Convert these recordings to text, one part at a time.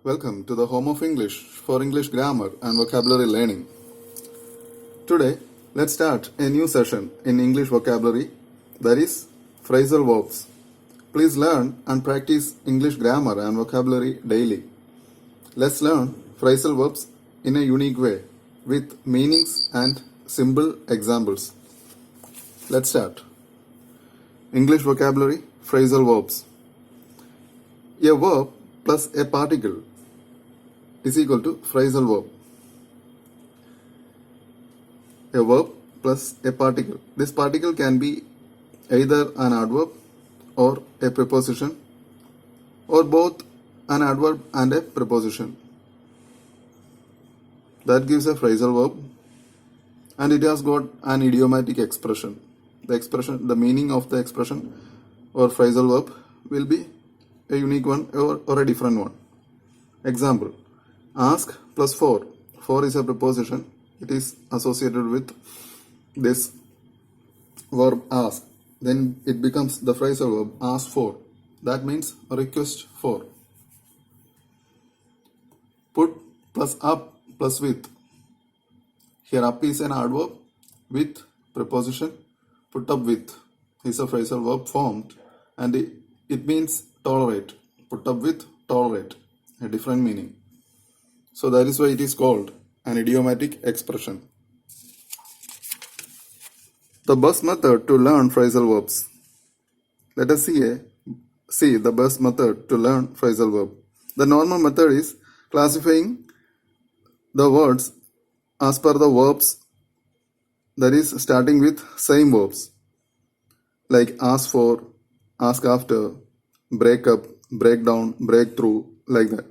Welcome to the home of English for English grammar and vocabulary learning. Today, let's start a new session in English vocabulary, that is phrasal verbs. Please learn and practice English grammar and vocabulary daily. Let's learn phrasal verbs in a unique way with meanings and simple examples. Let's start. English vocabulary, phrasal verbs. A verb plus a particle is equal to phrasal verb. A verb plus a particle. This particle can be either an adverb or a preposition, or both an adverb and a preposition. That gives a phrasal verb, and it has got an idiomatic expression. The meaning of the expression or phrasal verb will be a unique one or a different one. Example: ask plus for. For is a preposition. It is associated with this verb ask. Then it becomes the phrasal verb ask for. That means request for. Put plus up plus with. Here up is an adverb with preposition. Put up with is a phrasal verb formed, and it means tolerate. Put up with, tolerate, a different meaning. So that is why it is called an idiomatic expression. The best method to learn phrasal verbs. Let us see the best method to learn phrasal verb. The normal method is classifying the words as per the verbs, that is starting with same verbs like ask for, ask after, break up, break down, break through, like that.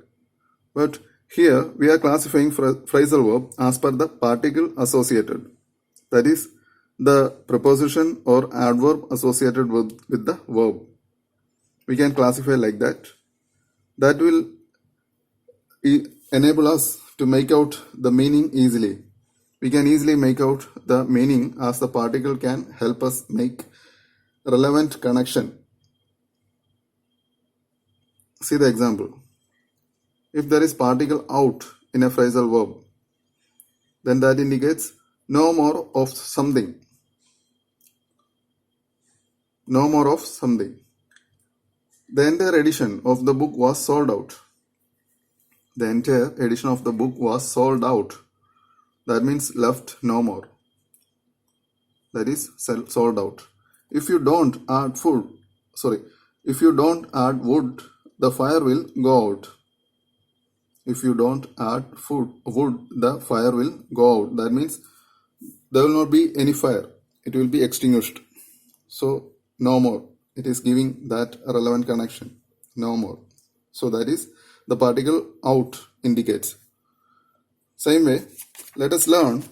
But here we are classifying phrasal verb as per the particle associated, that is the preposition or adverb associated with the verb. We can classify like that. That will enable us to make out the meaning easily. We can easily make out the meaning as the particle can help us make relevant connection. See the example. If there is particle out in a phrasal verb, then that indicates no more of something. No more of something. The entire edition of the book was sold out. The entire edition of the book was sold out. That means left no more. That is sold out. If you don't add wood, the fire will go out. If you don't add wood, the fire will go out. That means there will not be any fire. It will be extinguished. So no more. It is giving that relevant connection. No more. So that is the particle out indicates. Same way, let us learn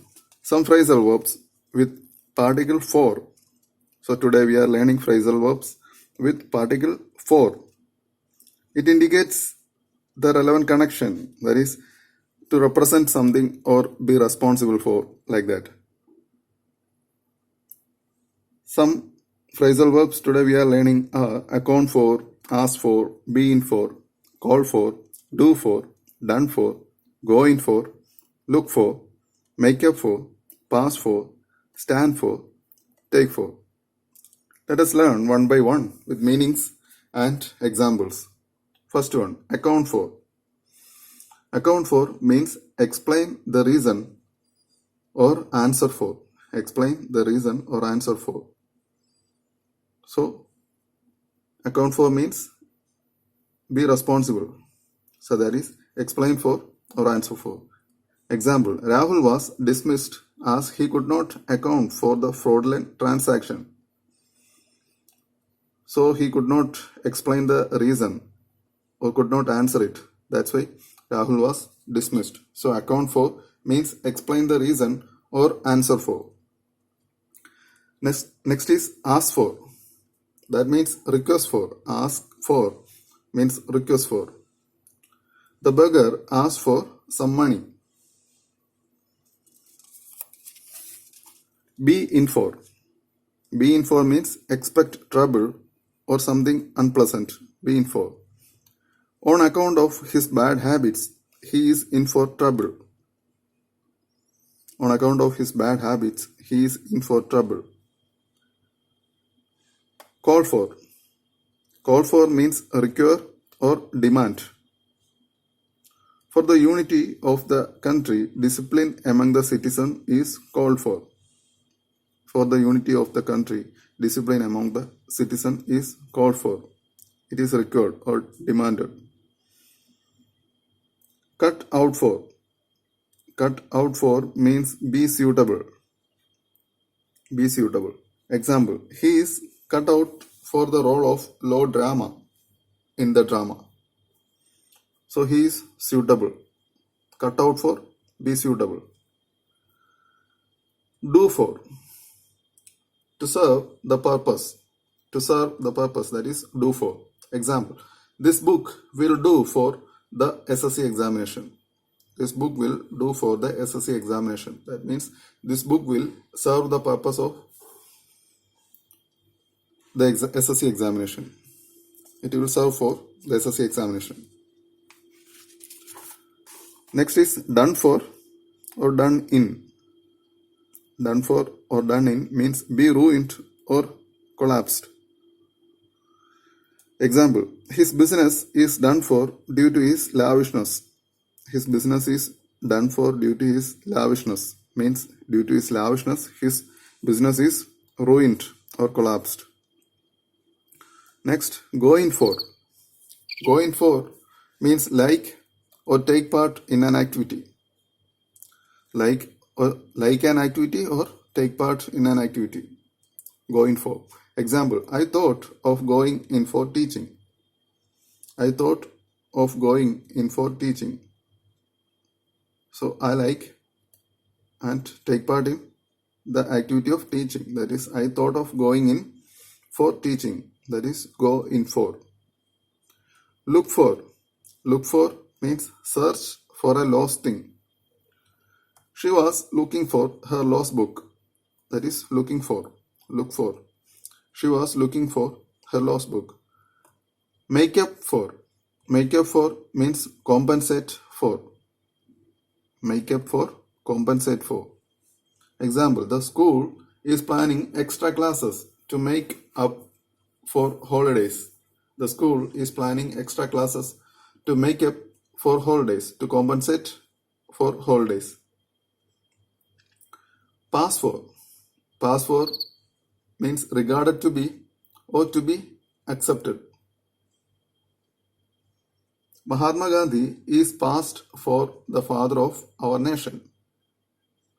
some phrasal verbs with particle for. So today we are learning phrasal verbs with particle for. It indicates the relevant connection, that is to represent something or be responsible for, like that. Some phrasal verbs today we are learning are account for, ask for, be in for, call for, do for, done for, go in for, look for, make up for, pass for, stand for, take for. Let us learn one by one with meanings and examples. First one, account for. Account for means explain the reason or answer for. Explain the reason or answer for. So, account for means be responsible. So that is explain for or answer for. Example, Rahul was dismissed as he could not account for the fraudulent transaction. So he could not explain the reason or could not answer it. That's why Rahul was dismissed. So account for means explain the reason or answer for. Next is ask for. That means request for. Ask for means request for. The beggar asked for some money. Be in for. Be in for means expect trouble or something unpleasant. Be in for. On account of his bad habits, he is in for trouble. On account of his bad habits, he is in for trouble. Call for. Call for means require or demand. For the unity of the country, discipline among the citizens is called for. For the unity of the country, discipline among the citizens is called for. It is required or demanded. Cut out for. Cut out for means be suitable. Be suitable. Example, he is cut out for the role of low drama in the drama. So he is suitable. Cut out for, be suitable. Do for. To serve the purpose. To serve the purpose, that is do for. Example, this book will do for the SSC examination. This book will do for the SSC examination. That means this book will serve the purpose of the SSC examination. It will serve for the SSC examination. Next is done for or done in. Done for or done in means be ruined or collapsed. Example, his business is done for due to his lavishness. His business is done for due to his lavishness. Means due to his lavishness, his business is ruined or collapsed. Next, go in for. Go in for means like or take part in an activity. Like an activity or take part in an activity. Go in for. Example, I thought of going in for teaching. I thought of going in for teaching. So I like and take part in the activity of teaching. That is, I thought of going in for teaching. That is, go in for. Look for. Look for means search for a lost thing. She was looking for her lost book. That is, looking for. Look for. She was looking for her lost book. Make up for. Make up for means compensate for. Make up for, compensate for. Example, the school is planning extra classes to make up for holidays. The school is planning extra classes to make up for holidays, to compensate for holidays. Pass for. Pass for means regarded to be or to be accepted. Mahatma Gandhi is passed for the father of our nation.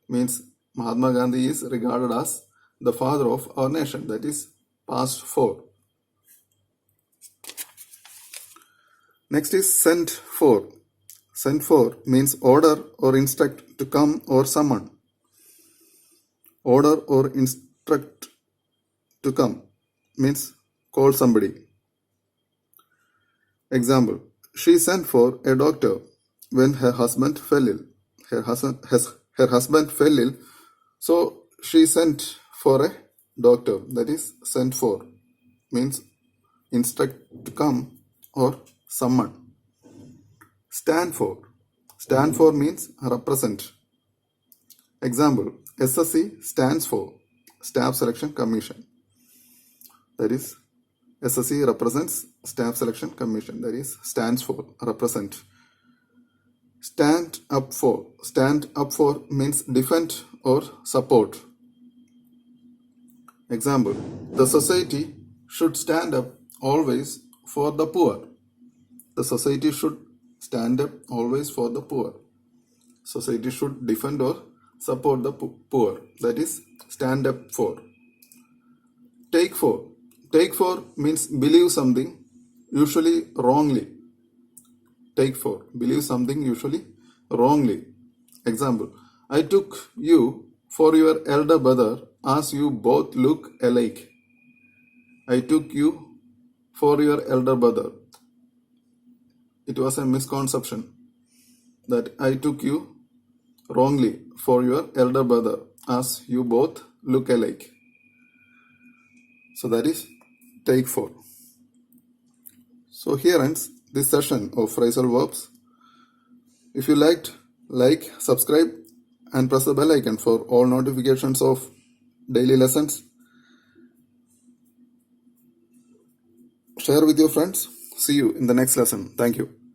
Means Mahatma Gandhi is regarded as the father of our nation. That is passed for. Next is sent for. Sent for means order or instruct to come or summon. Order or instruct to come means call somebody. Example, she sent for a doctor when her husband fell ill. Her husband fell ill, so she sent for a doctor. That is sent for means instruct to come or summon. Stand for. Stand for means represent. Example, SSC stands for Staff Selection Commission. That is, SSC represents Staff Selection Commission. That is, stands for, represent. Stand up for. Stand up for means defend or support. Example, the society should stand up always for the poor. The society should stand up always for the poor. Society should defend or support the poor. That is, stand up for. Take for. Take for means believe something, usually wrongly. Take for. Believe something, usually wrongly. Example, I took you for your elder brother as you both look alike. I took you for your elder brother. It was a misconception that I took you wrongly for your elder brother as you both look alike. So that is take for. So here ends this session of phrasal verbs. If you liked, like, subscribe, and press the bell icon for all notifications of daily lessons. Share with your friends. See you in the next lesson. Thank you.